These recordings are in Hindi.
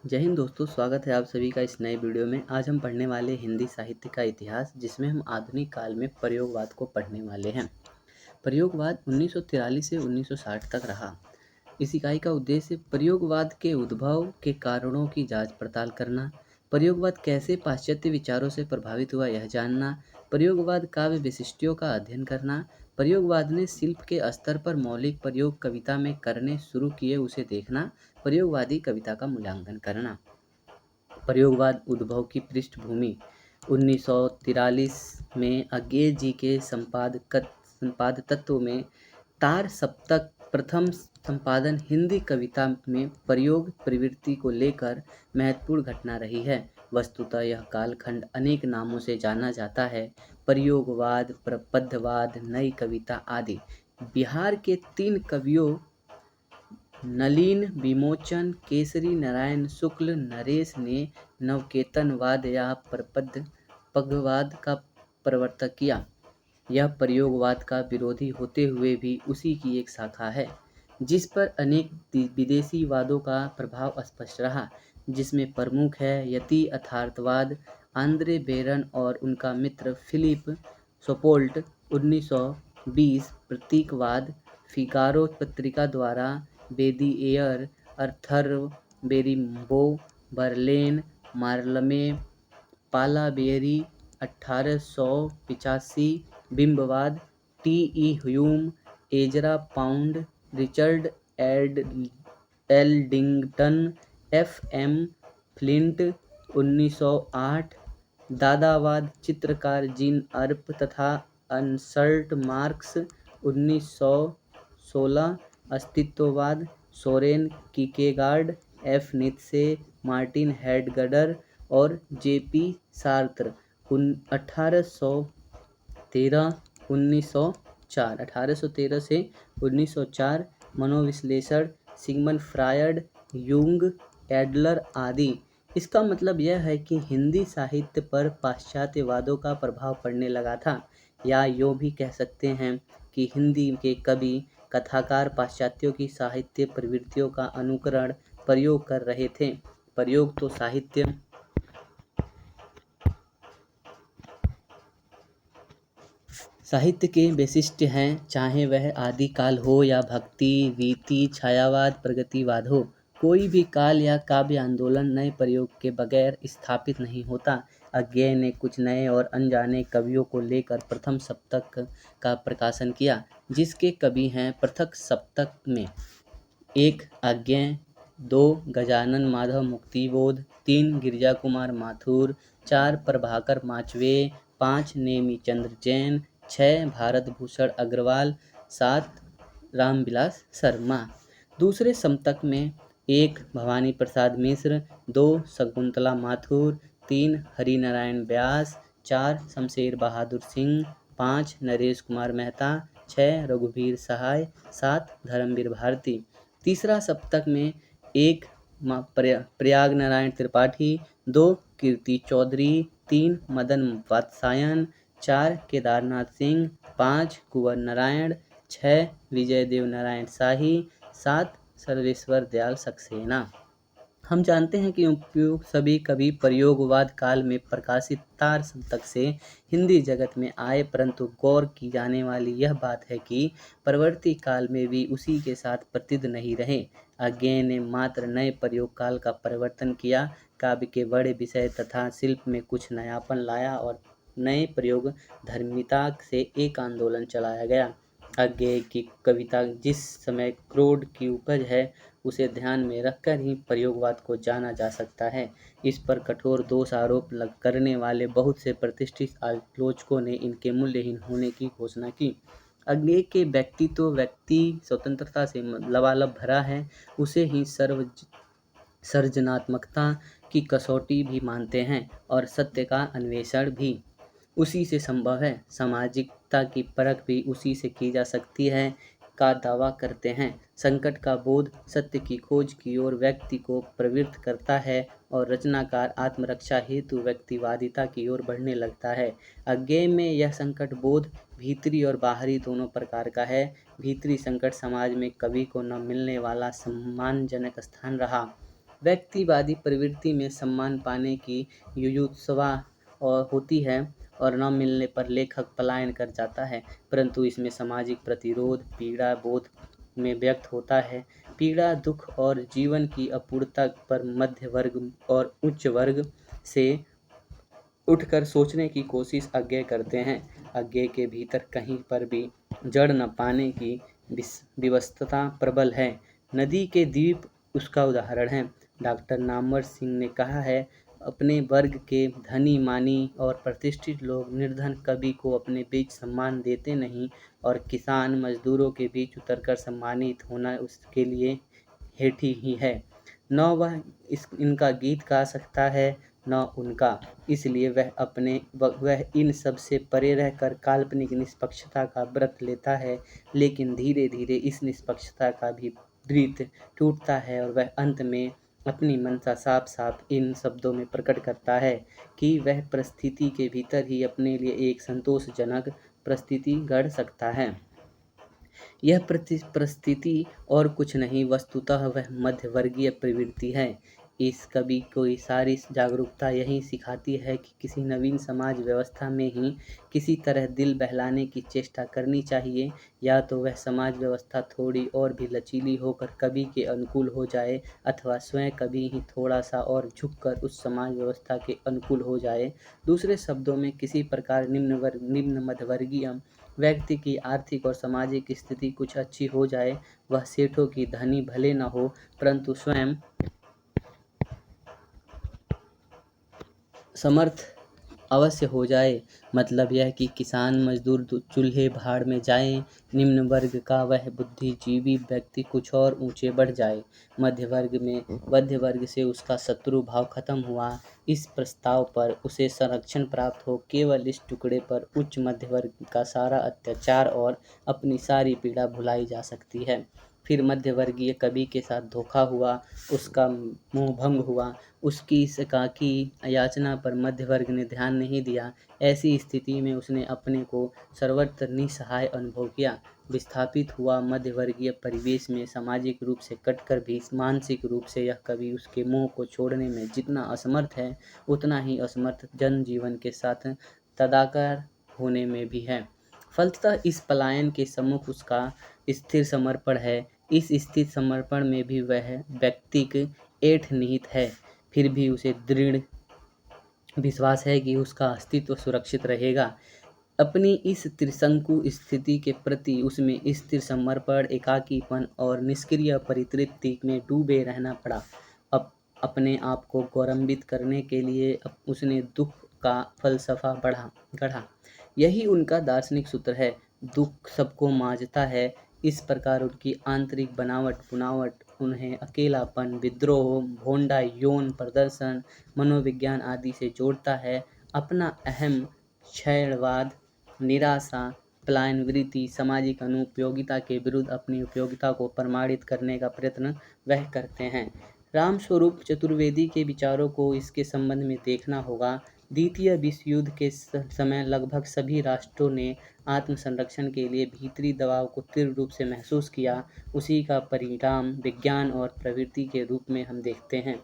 जय हिंद दोस्तों, स्वागत है आप सभी का इस नए वीडियो में। आज हम पढ़ने वाले हिंदी साहित्य का इतिहास, जिसमें हम आधुनिक काल में प्रयोगवाद को पढ़ने वाले हैं। प्रयोगवाद 1943 से 1960 तक रहा। इस इकाई का उद्देश्य प्रयोगवाद के उद्भव के कारणों की जांच पड़ताल करना, प्रयोगवाद कैसे पाश्चात्य विचारों से प्रभावित हुआ यह जानना, प्रयोगवाद काव्य विशिष्टियों का अध्ययन करना, प्रयोगवाद ने शिल्प के स्तर पर मौलिक प्रयोग कविता में करने शुरू किए उसे देखना, प्रयोगवादी कविता का मूल्यांकन करना। प्रयोगवाद उद्भव की पृष्ठभूमि 1943 में अज्ञे जी के संपादकत्व में तार सप्तक प्रथम संपादन हिंदी कविता में प्रयोग प्रवृत्ति को लेकर महत्वपूर्ण घटना रही है। वस्तुतः यह कालखंड अनेक नामों से जाना जाता है: प्रयोगवाद, प्रपद्धवाद, नई कविता आदि। बिहार के 3 कवियों नलिन विमोचन, केसरी नारायण शुक्ल, नरेश ने नवकेतनवाद या प्रपद्धवाद का प्रवर्तन किया। यह प्रयोगवाद का विरोधी होते हुए भी उसी की एक शाखा है, जिस पर अनेक विदेशी वादों का प्रभाव स्पष्ट रहा, जिसमें प्रमुख है यति यथार्थवाद, आंद्रे बेरन और उनका मित्र फिलिप सोपोल्ट। 1920 प्रतीकवाद, फिगारो पत्रिका द्वारा Baudelaire, Arthur Rimbaud, Verlaine, Mallarme, पालाबेरी। 1885 बिंबवाद, T E. Hulme, Ezra Pound, Richard Aldington, F M. Flint. 1908 दादावाद, चित्रकार जीन अर्प तथा अर्नस्ट मार्क्स। 1916 अस्तित्ववाद, Soren Kierkegaard, F. Nietzsche, Martin Heidegger और जे.पी. सार्त्र। 1813 से 1904 मनोविश्लेषण, सिगमंड फ्रायड, यूंग, एडलर आदि। इसका मतलब यह है कि हिंदी साहित्य पर पाश्चात्यवादों का प्रभाव पड़ने लगा था, या यूँ भी कह सकते हैं कि हिंदी के कवि कथाकार पाश्चात्यों की साहित्य प्रवृत्तियों का अनुकरण प्रयोग कर रहे थे। प्रयोग तो साहित्य के विशिष्ट हैं, चाहे वह आदिकाल हो या भक्ति, रीति, छायावाद, प्रगतिवाद हो। कोई भी काल या काव्य आंदोलन नए प्रयोग के बगैर स्थापित नहीं होता। अज्ञे ने कुछ नए और अनजाने कवियों को लेकर प्रथम सप्तक का प्रकाशन किया, जिसके कवि हैं पृथक सप्तक में 1 अज्ञे, 2 गजानन माधव मुक्तिबोध, 3 गिरिजा कुमार माथुर, 4 प्रभाकर माचवे, 5 नेमीचंद्र जैन, 6 भारत भूषण अग्रवाल, 7 रामविलास शर्मा। दूसरे सप्तक में 1 भवानी प्रसाद मिश्र, 2 शकुंतला माथुर, 3 हरिनारायण व्यास, 4 शमशेर बहादुर सिंह, 5 नरेश कुमार मेहता, 6 रघुवीर सहाय, 7 धर्मवीर भारती। तीसरा सप्तक में 1 प्रयाग नारायण त्रिपाठी, 2 कीर्ति चौधरी, 3 मदन वात्सायन, 4 केदारनाथ सिंह, 5 कुंवर नारायण, 6 विजय देव नारायण शाही, 7 सर्वेश्वर दयाल सक्सेना। हम जानते हैं कि उपयुक्त सभी कवि प्रयोगवाद काल में प्रकाशित तार सप्तक से हिंदी जगत में आए, परंतु गौर की जाने वाली यह बात है कि परवर्ती काल में भी उसी के साथ प्रतिद्वंद नहीं रहे। अज्ञे ने मात्र नए प्रयोग काल का परिवर्तन किया, काव्य के बड़े विषय तथा शिल्प में कुछ नयापन लाया और नए प्रयोग धर्मिता से एक आंदोलन चलाया गया। अज्ञे की कविता जिस समय क्रोध की उपज है, उसे ध्यान में रखकर ही प्रयोगवाद को जाना जा सकता है। इस पर कठोर दोष आरोप करने वाले बहुत से प्रतिष्ठित आलोचकों ने इनके मूल्यहीन होने की घोषणा की। अज्ञे के व्यक्तित्व व्यक्ति स्वतंत्रता से लबालब भरा है, उसे ही सर्जनात्मकता की कसौटी भी मानते हैं और सत्य का अन्वेषण भी उसी से संभव है। सामाजिकता की परख भी उसी से की जा सकती है का दावा करते हैं। संकट का बोध सत्य की खोज की ओर व्यक्ति को प्रवृत्त करता है और रचनाकार आत्मरक्षा हेतु व्यक्तिवादिता की ओर बढ़ने लगता है। अज्ञे में यह संकट बोध भीतरी और बाहरी दोनों प्रकार का है। भीतरी संकट समाज में कवि को न मिलने वाला सम्मानजनक स्थान रहा, व्यक्तिवादी प्रवृत्ति में सम्मान पाने की युयुत्सुता और होती है और न मिलने पर लेखक पलायन कर जाता है, परंतु इसमें सामाजिक प्रतिरोध पीड़ा बोध में व्यक्त होता है। पीड़ा दुख और जीवन की अपूर्णता पर मध्य वर्ग और उच्च वर्ग से उठकर सोचने की कोशिश अज्ञे करते हैं। अज्ञे के भीतर कहीं पर भी जड़ न पाने की विवशता प्रबल है। नदी के द्वीप उसका उदाहरण है। डॉक्टर नामवर सिंह ने कहा है, अपने वर्ग के धनी मानी और प्रतिष्ठित लोग निर्धन कवि को अपने बीच सम्मान देते नहीं और किसान मजदूरों के बीच उतरकर सम्मानित होना उसके लिए हेठी ही है। न वह इनका गीत गा सकता है न उनका, इसलिए वह इन सब से परे रहकर काल्पनिक निष्पक्षता का व्रत लेता है, लेकिन धीरे धीरे इस निष्पक्षता का भी वृत्त टूटता है और वह अंत में अपनी मंशा साफ साफ इन शब्दों में प्रकट करता है कि वह परिस्थिति के भीतर ही अपने लिए एक संतोषजनक परिस्थिति गढ़ सकता है। यह परिस्थिति और कुछ नहीं, वस्तुतः वह मध्यवर्गीय प्रवृत्ति है। इस कवि को सारी जागरूकता यही सिखाती है कि किसी नवीन समाज व्यवस्था में ही किसी तरह दिल बहलाने की चेष्टा करनी चाहिए, या तो वह समाज व्यवस्था थोड़ी और भी लचीली होकर कवि के अनुकूल हो जाए, अथवा स्वयं कवि ही थोड़ा सा और झुककर उस समाज व्यवस्था के अनुकूल हो जाए। दूसरे शब्दों में किसी प्रकार निम्न मध्यवर्गीय व्यक्ति की आर्थिक और सामाजिक स्थिति कुछ अच्छी हो जाए। वह सेठों की धनी भले न हो, परंतु स्वयं समर्थ अवश्य हो जाए। मतलब यह कि किसान मजदूर चूल्हे भाड़ में जाएं, निम्न वर्ग का वह बुद्धिजीवी व्यक्ति कुछ और ऊंचे बढ़ जाए। मध्य वर्ग से उसका शत्रु भाव खत्म हुआ। इस प्रस्ताव पर उसे संरक्षण प्राप्त हो, केवल इस टुकड़े पर उच्च मध्य वर्ग का सारा अत्याचार और अपनी सारी पीड़ा भुलाई जा सकती है। फिर मध्यवर्गीय कवि के साथ धोखा हुआ, उसका मोहभंग हुआ, उसकी इस एकाकी याचना पर मध्य वर्ग ने ध्यान नहीं दिया। ऐसी स्थिति में उसने अपने को सर्वत्र निसहाय अनुभव किया। विस्थापित हुआ मध्यवर्गीय परिवेश में सामाजिक रूप से कटकर भी मानसिक रूप से यह कवि उसके मोह को छोड़ने में जितना असमर्थ है, उतना ही असमर्थ जनजीवन के साथ तदाकार होने में भी है। फलतः इस पलायन के सम्मुख उसका स्थिर समर्पण है। इस स्थिर समर्पण में भी वह व्यक्तिक ऐंठ निहित है, फिर भी उसे दृढ़ विश्वास है कि उसका अस्तित्व सुरक्षित रहेगा। अपनी इस त्रिशंकु स्थिति के प्रति उसमें स्थिर समर्पण, एकाकीपन और निष्क्रिय परितृप्ति में डूबे रहना पड़ा। अपने आप को गौरवान्वित करने के लिए उसने दुख का फलसफा गढ़ा। यही उनका दार्शनिक सूत्र है। दुख सबको मांझता है। इस प्रकार उनकी आंतरिक बुनावट उन्हें अकेलापन, विद्रोह, भोंडा यौन प्रदर्शन, मनोविज्ञान आदि से जोड़ता है। अपना अहम, क्षयवाद, निराशा, पलायनवृत्ति, सामाजिक अनुपयोगिता के विरुद्ध अपनी उपयोगिता को प्रमाणित करने का प्रयत्न वह करते हैं। रामस्वरूप चतुर्वेदी के विचारों को इसके संबंध में देखना होगा। द्वितीय विश्व युद्ध के समय लगभग सभी राष्ट्रों ने आत्मसंरक्षण के लिए भीतरी दबाव को तीव्र रूप से महसूस किया। उसी का परिणाम विज्ञान और प्रवृत्ति के रूप में हम देखते हैं।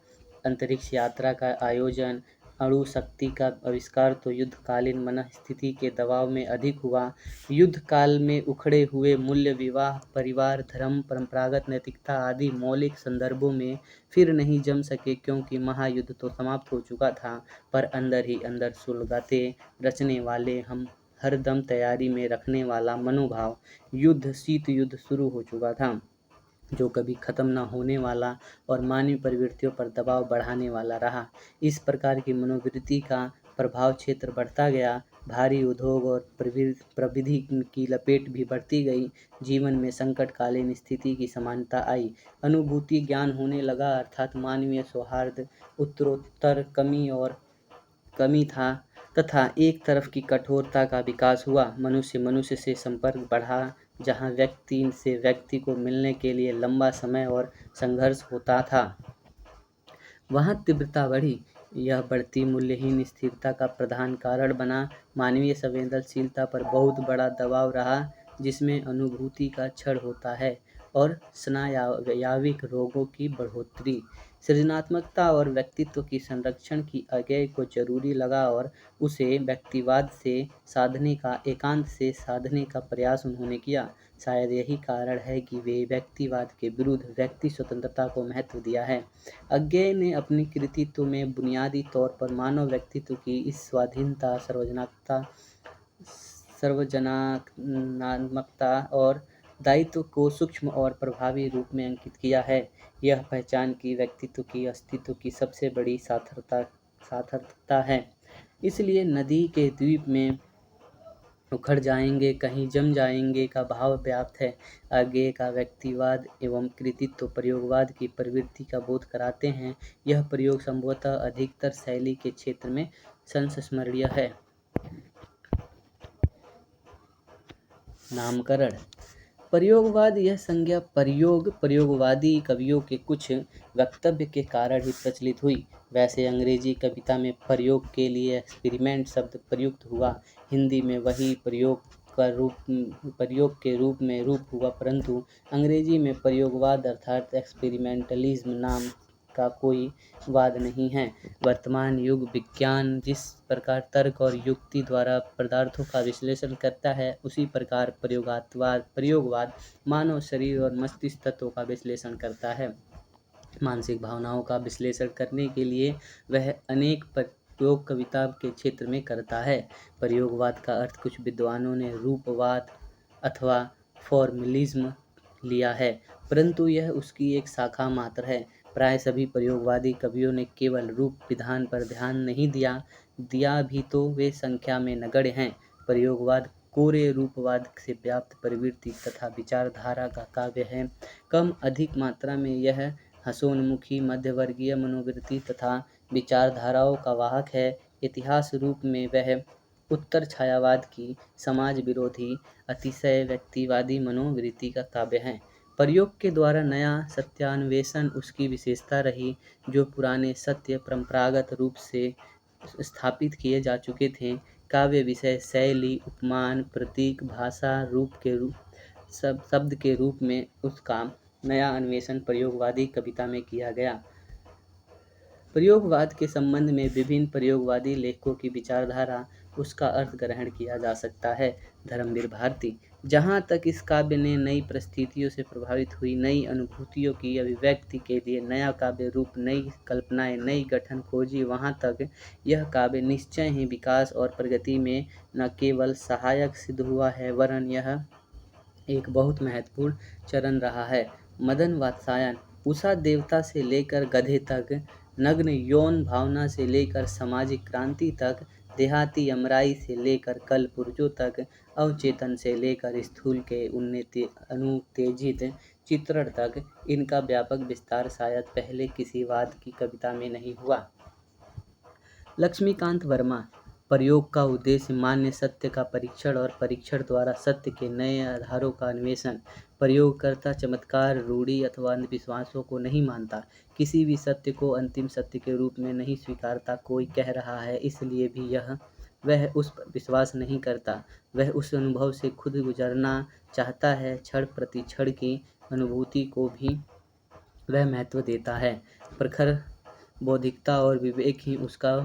अंतरिक्ष यात्रा का आयोजन, अणु शक्ति का आविष्कार तो युद्धकालीन मनस्थिति के दबाव में अधिक हुआ। युद्ध काल में उखड़े हुए मूल्य, विवाह, परिवार, धर्म, परंपरागत नैतिकता आदि मौलिक संदर्भों में फिर नहीं जम सके, क्योंकि महायुद्ध तो समाप्त हो चुका था, पर अंदर ही अंदर सुलगते रचने वाले, हम हर दम तैयारी में रखने वाला मनोभाव, शीत युद्ध शुरू हो चुका था, जो कभी खत्म न होने वाला और मानवीय प्रवृत्तियों पर दबाव बढ़ाने वाला रहा। इस प्रकार की मनोवृत्ति का प्रभाव क्षेत्र बढ़ता गया। भारी उद्योग और प्रविधि की लपेट भी बढ़ती गई। जीवन में संकटकालीन स्थिति की समानता आई। अनुभूति ज्ञान होने लगा, अर्थात मानवीय सौहार्द उत्तरोत्तर कमी था तथा एक तरफ की कठोरता का विकास हुआ। मनुष्य से संपर्क बढ़ा। जहाँ व्यक्ति से व्यक्ति को मिलने के लिए लंबा समय और संघर्ष होता था, वहाँ तीव्रता बढ़ी। यह बढ़ती मूल्यहीन स्थिरता का प्रधान कारण बना। मानवीय संवेदनशीलता पर बहुत बड़ा दबाव रहा, जिसमें अनुभूति का क्षरण होता है और स्नायविक रोगों की बढ़ोतरी। सृजनात्मकता और व्यक्तित्व की संरक्षण की अज्ञेय को जरूरी लगा और उसे व्यक्तिवाद से साधने का एकांत से साधने का प्रयास उन्होंने किया। शायद यही कारण है कि वे व्यक्तिवाद के विरुद्ध व्यक्ति स्वतंत्रता को महत्व दिया है। अज्ञेय ने अपनी कृतित्व में बुनियादी तौर पर मानव व्यक्तित्व की इस स्वाधीनता, सर्वजनात्मकता और दायित्व को सूक्ष्म और प्रभावी रूप में अंकित किया है। यह पहचान की व्यक्तित्व की अस्तित्व की सबसे बड़ी सार्थकता है। इसलिए नदी के द्वीप में उखड़ जाएंगे, कहीं जम जाएंगे का भाव व्याप्त है। आगे का व्यक्तिवाद एवं कृतित्व प्रयोगवाद की प्रवृत्ति का बोध कराते हैं। यह प्रयोग संभवतः अधिकतर शैली के क्षेत्र में संस्मरणीय है। नामकरण। प्रयोगवाद यह संज्ञा प्रयोगवादी कवियों के कुछ वक्तव्य के कारण ही प्रचलित हुई। वैसे अंग्रेजी कविता में प्रयोग के लिए एक्सपेरिमेंट शब्द प्रयुक्त हुआ, हिंदी में वही प्रयोग के रूप में हुआ, परंतु अंग्रेजी में प्रयोगवाद अर्थात एक्सपेरिमेंटलिज्म नाम का कोई वाद नहीं है। वर्तमान युग विज्ञान जिस प्रकार तर्क और युक्ति द्वारा पदार्थों का विश्लेषण करता है, उसी प्रकार प्रयोगवाद मानव शरीर और मस्तिष्क तत्वों का विश्लेषण करता है। मानसिक भावनाओं का विश्लेषण करने के लिए वह अनेक प्रयोग कविता के क्षेत्र में करता है। प्रयोगवाद का अर्थ कुछ विद्वानों ने रूपवाद अथवा फॉर्मलिज्म लिया है, परंतु यह उसकी एक शाखा मात्र है। प्राय सभी प्रयोगवादी कवियों ने केवल रूप विधान पर ध्यान नहीं दिया भी तो वे संख्या में नगण्य हैं। प्रयोगवाद कोरे रूपवाद से व्याप्त प्रवृत्ति तथा विचारधारा का काव्य है। कम अधिक मात्रा में यह हंसोन्मुखी मध्यवर्गीय मनोवृत्ति तथा विचारधाराओं का वाहक है। इतिहास रूप में वह उत्तर छायावाद की समाज विरोधी अतिशय व्यक्तिवादी मनोवृत्ति का काव्य है। प्रयोग के द्वारा नया सत्यान्वेषण उसकी विशेषता रही। जो पुराने सत्य परंपरागत रूप से स्थापित किए जा चुके थे, काव्य विषय, शैली, उपमान, प्रतीक, भाषा, शब्द के रूप में उसका नया अन्वेषण प्रयोगवादी कविता में किया गया। प्रयोगवाद के संबंध में विभिन्न प्रयोगवादी लेखकों की विचारधारा, उसका अर्थ ग्रहण किया जा सकता है। धर्मवीर भारती। जहाँ तक इस काव्य ने नई परिस्थितियों से प्रभावित हुई नई अनुभूतियों की अभिव्यक्ति के लिए नया काव्य रूप, नई कल्पनाएं, नई गठन खोजी, वहाँ तक यह काव्य निश्चय ही विकास और प्रगति में न केवल सहायक सिद्ध हुआ है, वरन यह एक बहुत महत्वपूर्ण चरण रहा है। मदन वात्स्यायन। उषा देवता से लेकर गधे तक, नग्न यौन भावना से लेकर सामाजिक क्रांति तक, देहाती अमराई से लेकर कल पुर्जों तक, अवचेतन से लेकर स्थूल के अनुत्तेजित चित्रण तक, इनका व्यापक विस्तार शायद पहले किसी वाद की कविता में नहीं हुआ। लक्ष्मीकांत वर्मा। प्रयोग का उद्देश्य मान्य सत्य का परीक्षण और परीक्षण द्वारा सत्य के नए आधारों का अन्वेषण। प्रयोगकर्ता चमत्कार, रूढ़ि अथवा अंधविश्वासों को नहीं मानता, किसी भी सत्य को अंतिम सत्य के रूप में नहीं स्वीकारता। कोई कह रहा है इसलिए भी वह उस पर विश्वास नहीं करता, वह उस अनुभव से खुद गुजरना चाहता है। क्षण प्रति क्षण की अनुभूति को भी वह महत्व देता है। प्रखर बौद्धिकता और विवेक ही उसका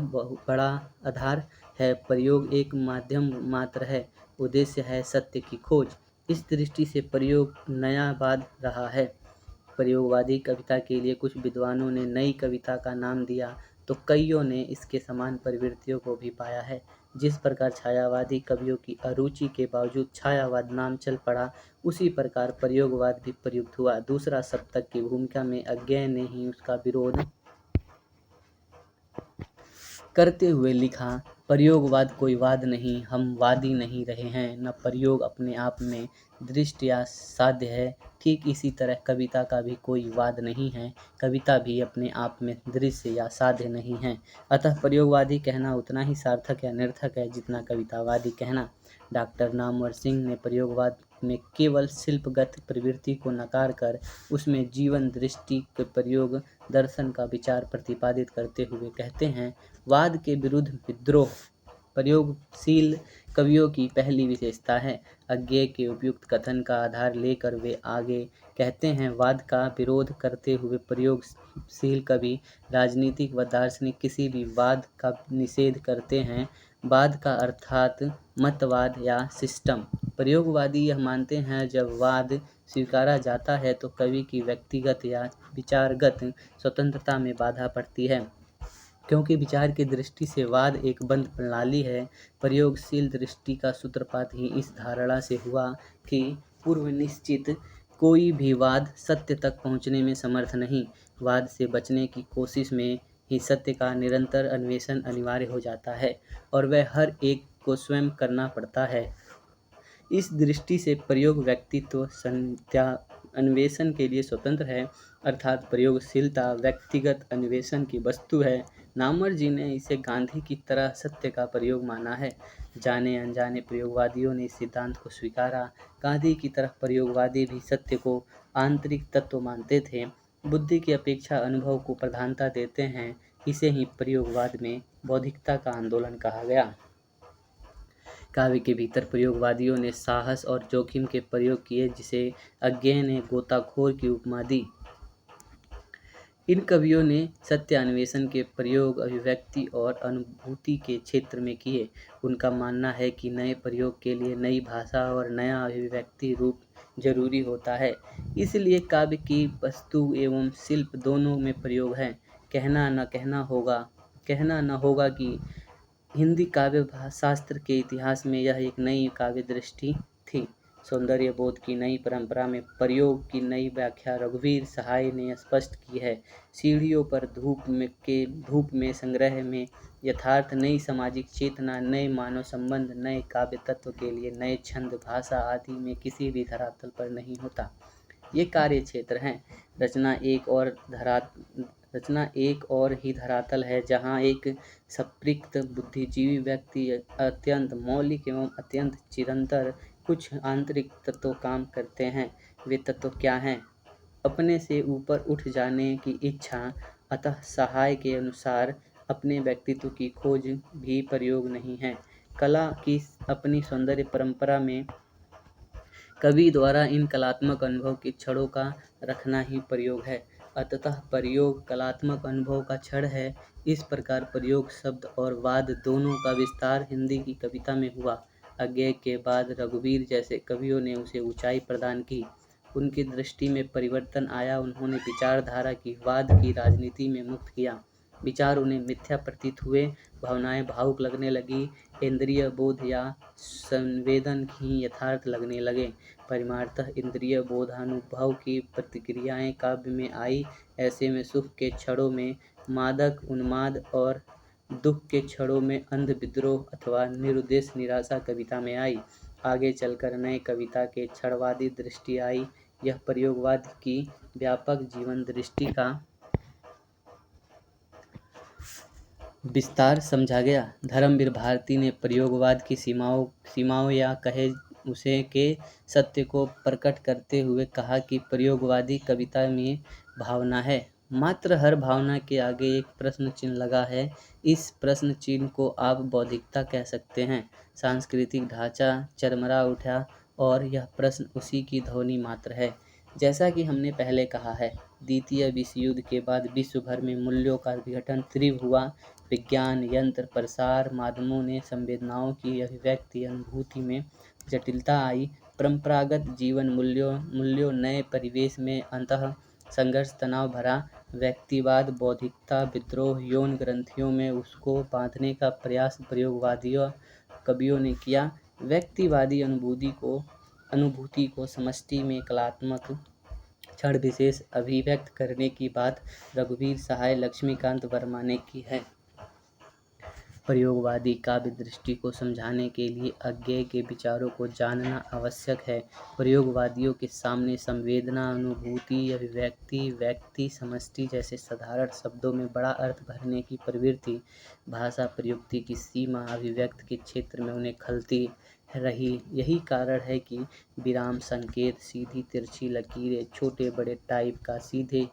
बड़ा आधार है। प्रयोग एक माध्यम मात्र है, उद्देश्य है सत्य की खोज। इस दृष्टि से प्रयोग नयावाद रहा है। प्रयोगवादी कविता के लिए कुछ विद्वानों ने नई कविता का नाम दिया, तो कईयों ने इसके समान प्रवृत्तियों को भी पाया है। जिस प्रकार छायावादी कवियों की अरुचि के बावजूद छायावाद नाम चल पड़ा, उसी प्रकार प्रयोगवाद भी प्रयुक्त हुआ। दूसरा सप्तक की भूमिका में अज्ञेय ने ही उसका विरोध करते हुए लिखा, प्रयोगवाद कोई वाद नहीं, हम वादी नहीं रहे हैं, न प्रयोग अपने आप में दृष्ट या साध्य है। ठीक इसी तरह कविता का भी कोई वाद नहीं है, कविता भी अपने आप में दृश्य या साध्य नहीं है। अतः प्रयोगवादी कहना उतना ही सार्थक या निरर्थक है जितना कवितावादी कहना। डॉक्टर नामवर सिंह ने प्रयोगवाद में केवल शिल्पगत प्रवृत्ति को नकार कर उसमें जीवन दृष्टि के प्रयोग दर्शन का विचार प्रतिपादित करते हुए कहते हैं, वाद के विरुद्ध विद्रोह प्रयोगशील कवियों की पहली विशेषता है। अज्ञेय के उपयुक्त कथन का आधार लेकर वे आगे कहते हैं, वाद का विरोध करते हुए प्रयोगशील कवि राजनीतिक व दार्शनिक किसी भी वाद का निषेध करते हैं। वाद का अर्थात मतवाद या सिस्टम। प्रयोगवादी यह मानते हैं, जब वाद स्वीकारा जाता है तो कवि की व्यक्तिगत या विचारगत स्वतंत्रता में बाधा पड़ती है, क्योंकि विचार की दृष्टि से वाद एक बंद प्रणाली है। प्रयोगशील दृष्टि का सूत्रपात ही इस धारणा से हुआ कि पूर्व निश्चित कोई भी वाद सत्य तक पहुँचने में समर्थ नहीं। वाद से बचने की कोशिश में ही सत्य का निरंतर अन्वेषण अनिवार्य हो जाता है, और वह हर एक को स्वयं करना पड़ता है। इस दृष्टि से प्रयोग व्यक्तित्व अन्वेषण के लिए स्वतंत्र है, अर्थात प्रयोगशीलता व्यक्तिगत अन्वेषण की वस्तु है। नामवर जी ने इसे गांधी की तरह सत्य का प्रयोग माना है। जाने अनजाने प्रयोगवादियों ने इस सिद्धांत को स्वीकारा। गांधी की तरह प्रयोगवादी भी सत्य को आंतरिक तत्व मानते थे, बुद्धि की अपेक्षा अनुभव को प्रधानता देते हैं। इसे ही प्रयोगवाद में बौद्धिकता का आंदोलन कहा गया। काव्य के भीतर प्रयोगवादियों ने साहस और जोखिम के प्रयोग किए, जिसे अज्ञेय ने गोताखोर की उपमा दी। इन कवियों ने सत्य अन्वेषण के प्रयोग अभिव्यक्ति और अनुभूति के क्षेत्र में किए। उनका मानना है कि नए प्रयोग के लिए नई भाषा और नया अभिव्यक्ति रूप जरूरी होता है। इसलिए काव्य की वस्तु एवं शिल्प दोनों में प्रयोग है। कहना न होगा कि हिंदी काव्य शास्त्र के इतिहास में यह एक नई काव्य दृष्टि थी। सौंदर्य बोध की नई परंपरा में प्रयोग की नई व्याख्या रघुवीर सहाय ने स्पष्ट की है। सीढ़ियों पर धूप में संग्रह में यथार्थ, नई सामाजिक चेतना, नए मानव संबंध, नए काव्य तत्व के लिए नए छंद, भाषा आदि में किसी भी धरातल पर नहीं होता। ये कार्य क्षेत्र हैं। रचना एक और ही धरातल है, जहाँ एक संपृक्त बुद्धिजीवी व्यक्ति अत्यंत मौलिक एवं अत्यंत चिरंतर कुछ आंतरिक तत्व काम करते हैं। वे तत्व क्या हैं? अपने से ऊपर उठ जाने की इच्छा, अतः सहाय के अनुसार अपने व्यक्तित्व की खोज भी प्रयोग नहीं है। कला की अपनी सौंदर्य परंपरा में कवि द्वारा इन कलात्मक अनुभव की छड़ों का रखना ही प्रयोग है। अतः प्रयोग कलात्मक अनुभव का छड़ है। इस प्रकार प्रयोग शब्द और वाद दोनों का विस्तार हिंदी की कविता में हुआ। अज्ञेय के बाद रघुवीर जैसे कवियों ने उसे ऊंचाई प्रदान की। उनकी दृष्टि में परिवर्तन आया। उन्होंने विचारधारा की वाद की राजनीति में मुक्त किया। विचार उन्हें मिथ्या प्रतीत हुए, भावनाएं भावुक लगने लगी, इंद्रिय बोध या संवेदन ही यथार्थ लगने लगे। परिमाणतः इंद्रिय बोधानुभव की प्रतिक्रियाएं काव्य में आई। ऐसे में सुख के क्षणों में मादक उन्माद और दुख के क्षणों में अंध विद्रोह अथवा निरुद्देश्य निराशा कविता में आई। आगे चलकर नए कविता के क्षणवादी दृष्टि आई। यह प्रयोगवाद की व्यापक जीवन दृष्टि का विस्तार समझा गया। धर्मवीर भारती ने प्रयोगवाद की सीमाओं या कहे उसे के सत्य को प्रकट करते हुए कहा कि प्रयोगवादी कविता में भावना है, मात्र हर भावना के आगे एक प्रश्न चिन्ह लगा है। इस प्रश्न चिन्ह को आप बौद्धिकता कह सकते हैं। सांस्कृतिक ढांचा चरमरा उठा और यह प्रश्न उसी की ध्वनि मात्र है। जैसा कि हमने पहले कहा है, द्वितीय विश्व युद्ध के बाद विश्व भर में मूल्यों का विघटन तीव्र हुआ। विज्ञान, यंत्र, प्रसार माध्यमों ने संवेदनाओं की अभिव्यक्ति, अनुभूति में जटिलता आई। परंपरागत जीवन मूल्यों नए परिवेश में अंतः संघर्ष, तनाव भरा व्यक्तिवाद, बौद्धिकता, विद्रोह, यौन ग्रंथियों में उसको बांधने का प्रयास प्रयोगवादियों कवियों ने किया। व्यक्तिवादी अनुभूति को समष्टि में कलात्मक क्षण विशेष अभिव्यक्त करने की बात रघुवीर सहाय, लक्ष्मीकांत वर्मा ने की है। प्रयोगवादी काव्य दृष्टि को समझाने के लिए अज्ञेय के विचारों को जानना आवश्यक है। प्रयोगवादियों के सामने संवेदना, अनुभूति, अभिव्यक्ति, व्यक्ति, समष्टि जैसे साधारण शब्दों में बड़ा अर्थ भरने की प्रवृत्ति, भाषा प्रयुक्ति की सीमा, अभिव्यक्ति के क्षेत्र में उन्हें खलती रही। यही कारण है कि विराम संकेत, सीधी तिरछी लकीरें, छोटे बड़े टाइप का सीधे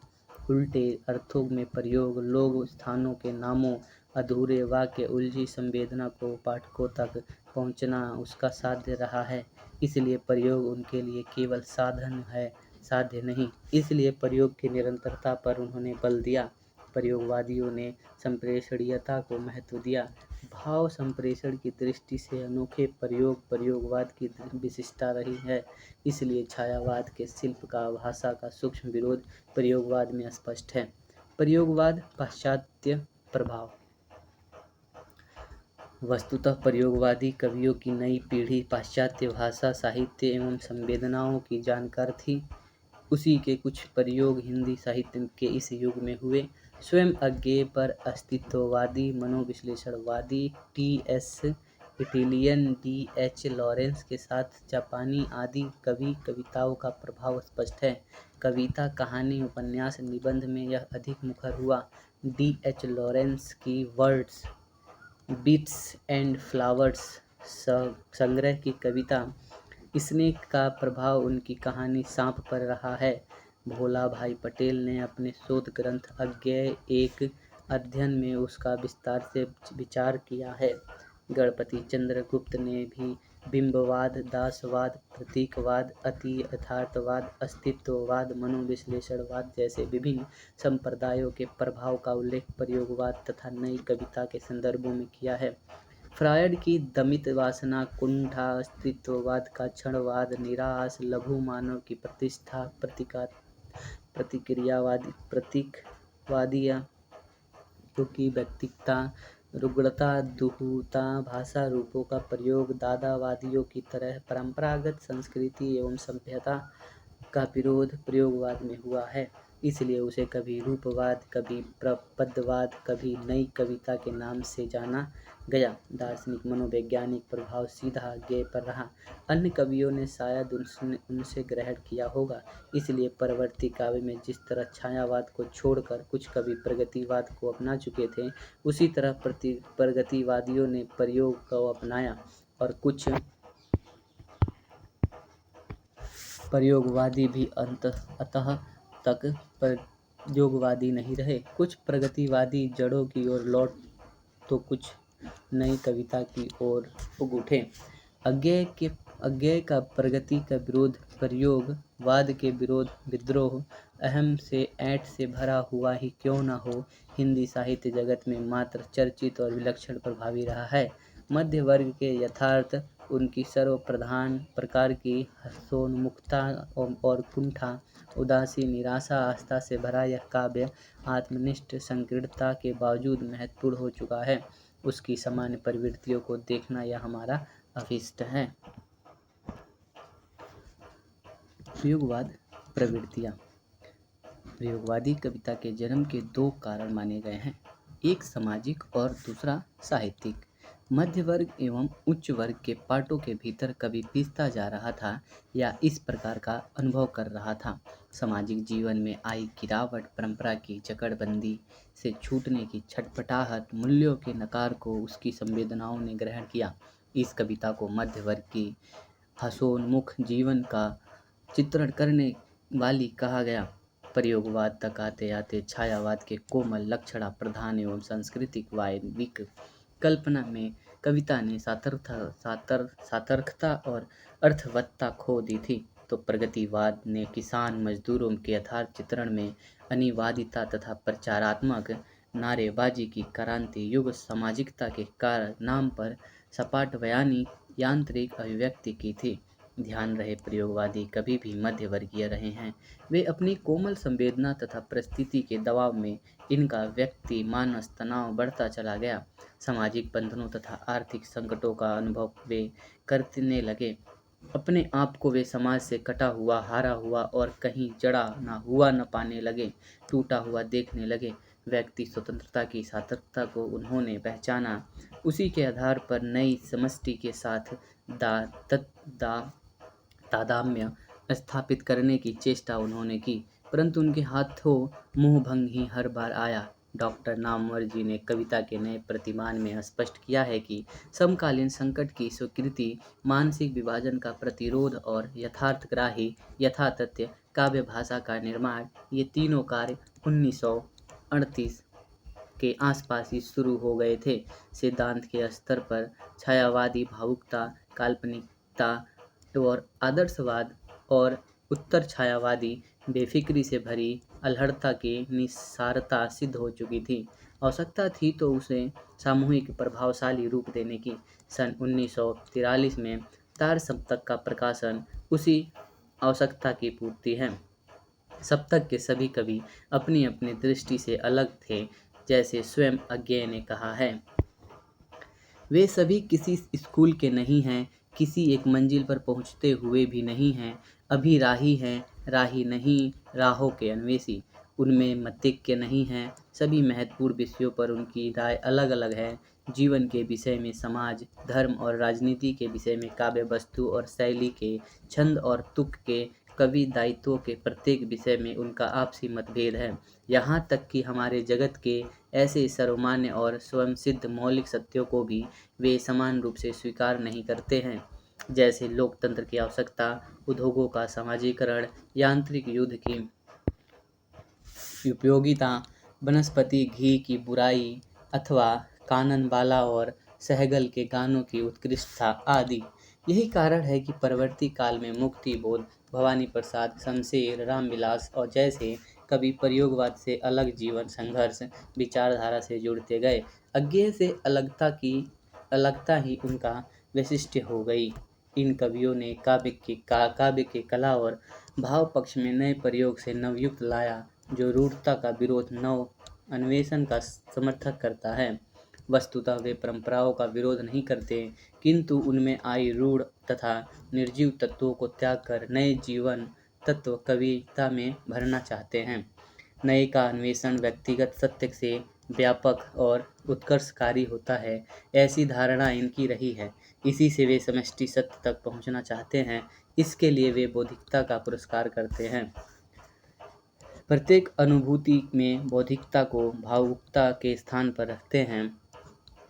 उल्टे अर्थों में प्रयोग, लोग स्थानों के नामों, अधूरे वाक्य, उलझी संवेदना को पाठकों तक पहुंचना उसका साध्य रहा है। इसलिए प्रयोग उनके लिए केवल साधन है, साध्य नहीं। इसलिए प्रयोग की निरंतरता पर उन्होंने बल दिया। प्रयोगवादियों ने संप्रेषणीयता को महत्व दिया। भाव संप्रेषण की दृष्टि से अनोखे प्रयोग प्रयोगवाद की विशिष्टता रही है। इसलिए छायावाद के शिल्प का, भाषा का सूक्ष्म विरोध प्रयोगवाद में स्पष्ट है। प्रयोगवाद पाश्चात्य प्रभाव। वस्तुतः प्रयोगवादी कवियों की नई पीढ़ी पाश्चात्य भाषा, साहित्य एवं संवेदनाओं की जानकार थी। उसी के कुछ प्रयोग हिंदी साहित्य के इस युग में हुए। स्वयं अज्ञेय पर अस्तित्ववादी मनोविश्लेषणवादी टी.एस. Italian, D.H.. लॉरेंस के साथ जापानी आदि कवि कविताओं का प्रभाव स्पष्ट है। कविता, कहानी, उपन्यास, निबंध में यह अधिक मुखर हुआ। डी.एच. लॉरेंस की वर्ड्स, बीट्स एंड फ्लावर्स संग्रह की कविता स्नेक का प्रभाव उनकी कहानी सांप पर रहा है। भोला भाई पटेल ने अपने शोध ग्रंथ अज्ञेय एक अध्ययन में उसका विस्तार से विचार किया है। गणपति चंद्र गुप्त ने भी बिंबवाद, दासवाद, प्रतीकवाद, अति यथार्थवाद, अस्तित्ववाद, मनोविश्लेषणवाद जैसे विभिन्न संप्रदायों के प्रभाव का उल्लेख प्रयोगवाद तथा नई कविता के संदर्भों में किया है। फ्रायड की दमित वासना, कुंठा, अस्तित्ववाद का क्षणवाद, निराश, लघु मानव की प्रतिष्ठा, प्रतीकवादियों की व्यक्तिगतता, रुग्णता, दुहूता, भाषा रूपों का प्रयोग, दादावादियों की तरह परंपरागत संस्कृति एवं सभ्यता का विरोध प्रयोगवाद में हुआ है। इसलिए उसे कभी रूपवाद, कभी पदवाद, कभी नई कविता के नाम से जाना गया। दार्शनिक मनोवैज्ञानिक प्रभाव सीधा अज्ञेय पर रहा। अन्य कवियों ने शायद उनसे ग्रहण किया होगा। इसलिए परवर्ती काव्य में जिस तरह छायावाद को छोड़कर कुछ कवि प्रगतिवाद को अपना चुके थे, उसी तरह प्रगतिवादियों ने प्रयोग को अपनाया और कुछ प्रयोगवादी भी अंततः तक प्रयोगवादी नहीं रहे। कुछ प्रगतिवादी जड़ों की ओर लौट तो कुछ नई कविता की ओर उग उठे। अज्ञेय का प्रगति का विरोध, प्रयोगवाद के विरोध विद्रोह अहम से ऐंठ से भरा हुआ ही क्यों न हो, हिंदी साहित्य जगत में मात्र चर्चित और विलक्षण प्रभावी रहा है। मध्य वर्ग के यथार्थ, उनकी सर्वप्रधान प्रकार की हर्षोन्मुखता और कुंठा, उदासी, निराशा, आस्था से भरा यह काव्य आत्मनिष्ठ संकीर्णता के बावजूद महत्वपूर्ण हो चुका है। उसकी सामान्य प्रवृत्तियों को देखना यह हमारा अभिष्ट है। प्रयोगवाद प्रवृत्तियाँ। प्रयोगवादी कविता के जन्म के दो कारण माने गए हैं, एक सामाजिक और दूसरा साहित्यिक। मध्य वर्ग एवं उच्च वर्ग के पाटों के भीतर कवि पिसता जा रहा था या इस प्रकार का अनुभव कर रहा था। सामाजिक जीवन में आई गिरावट, परंपरा की जकड़बंदी से छूटने की छटपटाहट, मूल्यों के नकार को उसकी संवेदनाओं ने ग्रहण किया। इस कविता को मध्य वर्ग की हसोन्मुख जीवन का चित्रण करने वाली कहा गया। प्रयोगवाद तक आते आते छायावाद के कोमल, लक्षणा प्रधान एवं सांस्कृतिक वायविक कल्पना में कविता ने सार्थकता और अर्थवत्ता खो दी थी, तो प्रगतिवाद ने किसान मजदूरों के यथार्थ चित्रण में अनिवार्यता तथा प्रचारात्मक नारेबाजी की क्रांति युग सामाजिकता के नाम पर सपाट बयानी यांत्रिक अभिव्यक्ति की थी। ध्यान रहे, प्रयोगवादी कभी भी मध्य वर्गीय रहे हैं। वे अपनी कोमल संवेदना तथा परिस्थिति के दबाव में इनका व्यक्ति मानस तनाव बढ़ता चला गया। सामाजिक बंधनों तथा आर्थिक संकटों का अनुभव वे करने लगे। अपने आप को वे समाज से कटा हुआ, हारा हुआ और कहीं जड़ा न पाने लगे, टूटा हुआ देखने लगे। व्यक्ति स्वतंत्रता की सार्थकता को उन्होंने पहचाना। उसी के आधार पर नई समष्टि के साथ तादात्म्य स्थापित करने की चेष्टा उन्होंने की, परंतु उनके हाथों मोहभंग ही हर बार आया। डॉक्टर नामवर जी ने कविता के नए प्रतिमान में स्पष्ट किया है कि समकालीन संकट की स्वीकृति, मानसिक विभाजन का प्रतिरोध और यथार्थग्राही यथातथ्य काव्य भाषा का निर्माण, ये तीनों कार्य 1938 के आसपास ही शुरू हो गए थे। सिद्धांत के स्तर पर छायावादी भावुकता, काल्पनिकता और आदर्शवाद और उत्तर छायावादी बेफिक्री से भरी अल्हड़ता की निस्सारता सिद्ध हो चुकी थी। आवश्यकता थी तो उसे सामूहिक प्रभावशाली रूप देने की। सन 1943 में तार सप्तक का प्रकाशन उसी आवश्यकता की पूर्ति है। सप्तक के सभी कवि अपनी अपनी दृष्टि से अलग थे, जैसे स्वयं अज्ञेय ने कहा है। वे सभी किसी स्कूल के नहीं हैं, किसी एक मंजिल पर पहुंचते हुए भी नहीं हैं, अभी राही हैं, राही नहीं, राहों के अन्वेषी। उनमें मतिज्ञ नहीं हैं, सभी महत्वपूर्ण विषयों पर उनकी राय अलग अलग है। जीवन के विषय में समाज, धर्म और राजनीति के विषय में काव्य वस्तु और शैली के, छंद और तुक के, कवि दायित्वों के प्रत्येक विषय में उनका आपसी मतभेद है। यहाँ तक कि हमारे जगत के ऐसे सर्वमान्य और स्वयंसिद्ध मौलिक सत्यों को भी वे समान रूप से स्वीकार नहीं करते हैं, जैसे लोकतंत्र की आवश्यकता, उद्योगों का समाजीकरण, यांत्रिक युद्ध की उपयोगिता, वनस्पति घी की बुराई अथवा कानन बाला और सहगल के गानों की उत्कृष्टता आदि। यही कारण है कि परवर्ती काल में मुक्ति बोध, भवानी प्रसाद, शमशेर, रामविलास और जैसे कवि प्रयोगवाद से अलग जीवन संघर्ष विचारधारा से जुड़ते गए। अज्ञेय से अलगता ही उनका वैशिष्ट्य हो गई। इन कवियों ने काव्य के कला और भाव पक्ष में नए प्रयोग से नवयुक्त लाया, जो रूढ़ता का विरोध, नव अन्वेषण का समर्थन करता है। वस्तुतः वे परंपराओं का विरोध नहीं करते, किंतु उनमें आई रूढ़ तथा निर्जीव तत्वों को त्याग कर नए जीवन तत्व कविता में भरना चाहते हैं। नए का अन्वेषण व्यक्तिगत सत्य से व्यापक और उत्कर्षकारी होता है, ऐसी धारणा इनकी रही है। इसी से वे समष्टि सत्य तक पहुंचना चाहते हैं। इसके लिए वे बौद्धिकता का पुरस्कार करते हैं। प्रत्येक अनुभूति में बौद्धिकता को भावुकता के स्थान पर रखते हैं।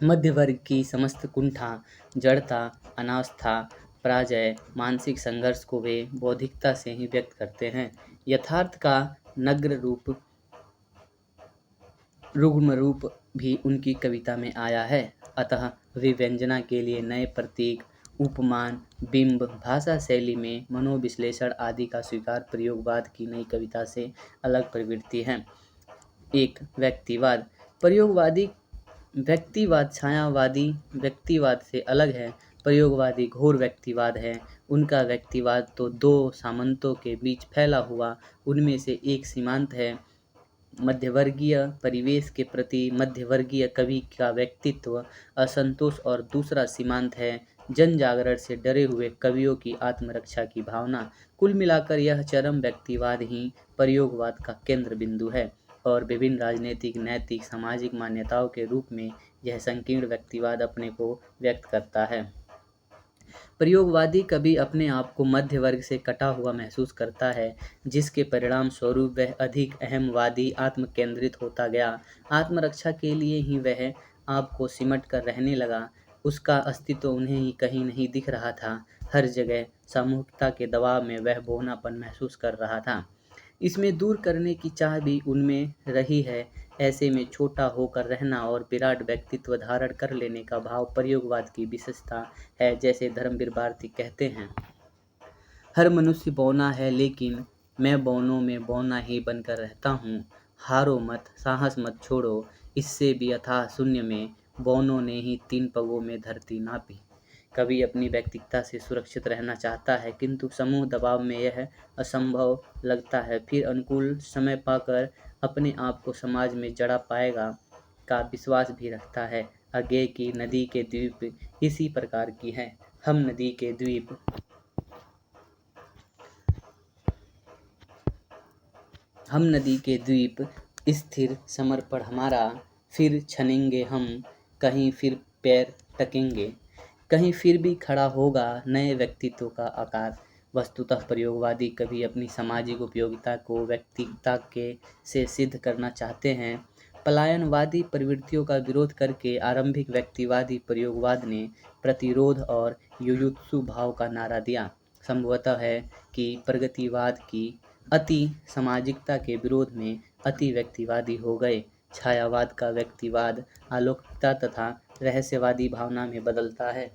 मध्य वर्ग की समस्त कुंठा, जड़ता, अनावस्था, पराजय, मानसिक संघर्ष को वे बौद्धिकता से ही व्यक्त करते हैं। यथार्थ का नग्न रूप, रुग्ण रूप भी उनकी कविता में आया है। अतः वे व्यंजना के लिए नए प्रतीक, उपमान, बिंब, भाषा शैली में मनोविश्लेषण आदि का स्वीकार प्रयोगवाद की नई कविता से अलग प्रवृत्ति है। एक व्यक्तिवाद। प्रयोगवादी व्यक्तिवाद छायावादी व्यक्तिवाद से अलग है। प्रयोगवादी घोर व्यक्तिवाद है। उनका व्यक्तिवाद तो दो सामंतों के बीच फैला हुआ, उनमें से एक सीमांत है मध्यवर्गीय परिवेश के प्रति मध्यवर्गीय कवि का व्यक्तित्व असंतोष, और दूसरा सीमांत है जन जागरण से डरे हुए कवियों की आत्मरक्षा की भावना। कुल मिलाकर यह चरम व्यक्तिवाद ही प्रयोगवाद का केंद्र बिंदु है, और विभिन्न राजनीतिक, नैतिक, सामाजिक मान्यताओं के रूप में यह संकीर्ण व्यक्तिवाद अपने को व्यक्त करता है। प्रयोगवादी कवि अपने आप को मध्य वर्ग से कटा हुआ महसूस करता है, जिसके परिणाम स्वरूप वह अधिक अहमवादी, आत्मकेंद्रित होता गया। आत्मरक्षा के लिए ही वह आप को सिमट कर रहने लगा। उसका अस्तित्व उन्हें ही कहीं नहीं दिख रहा था। हर जगह सामूहिकता के दबाव में वह बौनापन महसूस कर रहा था। इसमें दूर करने की चाह भी उनमें रही है। ऐसे में छोटा होकर रहना और विराट व्यक्तित्व धारण कर लेने का भाव प्रयोगवाद की विशेषता है। जैसे धर्मवीर भारती कहते हैं, हर मनुष्य बौना है, लेकिन मैं बौनों में बौना ही बनकर रहता हूँ। हारो मत, साहस मत छोड़ो, इससे भी अथाह शून्य में बौनों ने ही 3 पगों में धरती नापी। कवि अपनी व्यक्तिगता से सुरक्षित रहना चाहता है, किंतु समूह दबाव में यह असंभव लगता है। फिर अनुकूल समय पाकर अपने आप को समाज में जड़ा पाएगा का विश्वास भी रखता है। अज्ञेय की नदी के द्वीप इसी प्रकार की हैं। हम नदी के द्वीप स्थिर समर्पण हमारा, फिर छनेंगे हम, कहीं फिर पैर टकेंगे, कहीं फिर भी खड़ा होगा नए व्यक्तित्व का आकार। वस्तुतः प्रयोगवादी कवि अपनी सामाजिक उपयोगिता को व्यक्तिगता के से सिद्ध करना चाहते हैं। पलायनवादी प्रवृत्तियों का विरोध करके आरंभिक व्यक्तिवादी प्रयोगवाद ने प्रतिरोध और युयुत्सु भाव का नारा दिया। संभवतः है कि प्रगतिवाद की अति सामाजिकता के विरोध में अति व्यक्तिवादी हो गए। छायावाद का व्यक्तिवाद अलौकिकता तथा रहस्यवादी भावना में बदलता है,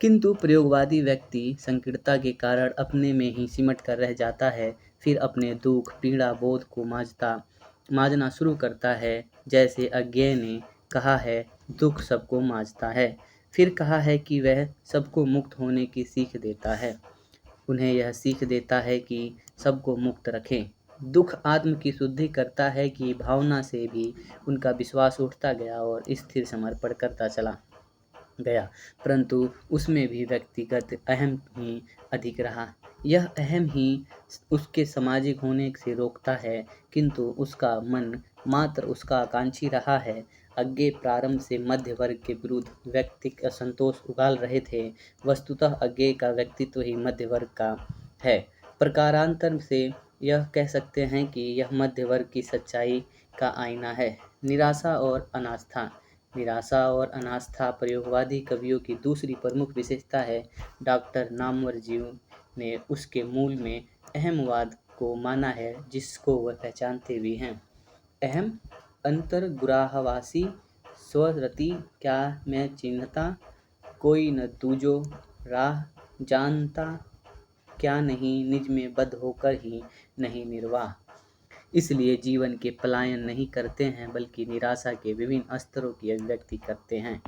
किंतु प्रयोगवादी व्यक्ति संकीर्णता के कारण अपने में ही सिमट कर रह जाता है, फिर अपने दुख पीड़ा बोध को मांझना शुरू करता है। जैसे अज्ञेय ने कहा है, दुख सबको मांझता है, फिर कहा है कि वह सबको मुक्त होने की सीख देता है। उन्हें यह सीख देता है कि सबको मुक्त रखें। दुख आत्म की शुद्धि करता है कि भावना से भी उनका विश्वास उठता गया और स्थिर समर्पण करता चला गया, परंतु उसमें भी व्यक्तिगत अहम ही अधिक रहा। यह अहम ही उसके सामाजिक होने से रोकता है, किंतु उसका मन मात्र उसका आकांक्षी रहा है। अज्ञेय प्रारंभ से मध्य वर्ग के विरुद्ध व्यक्तिक असंतोष उगाल रहे थे। वस्तुतः अज्ञेय का व्यक्तित्व ही मध्य वर्ग का है। प्रकारांतर से यह कह सकते हैं कि यह मध्य वर्ग की सच्चाई का आईना है। निराशा और अनास्था। निराशा और अनास्था प्रयोगवादी कवियों की दूसरी प्रमुख विशेषता है। डॉक्टर नामवरजीव ने उसके मूल में अहमवाद को माना है, जिसको वह पहचानते भी हैं। अहम अंतर्गुहावासी स्वरति क्या मैं चिन्हता, कोई न दूजो राह जानता, क्या नहीं निज में बद्ध होकर ही नहीं निर्वाह। इसलिए जीवन के पलायन नहीं करते हैं, बल्कि निराशा के विभिन्न स्तरों की अभिव्यक्ति करते हैं।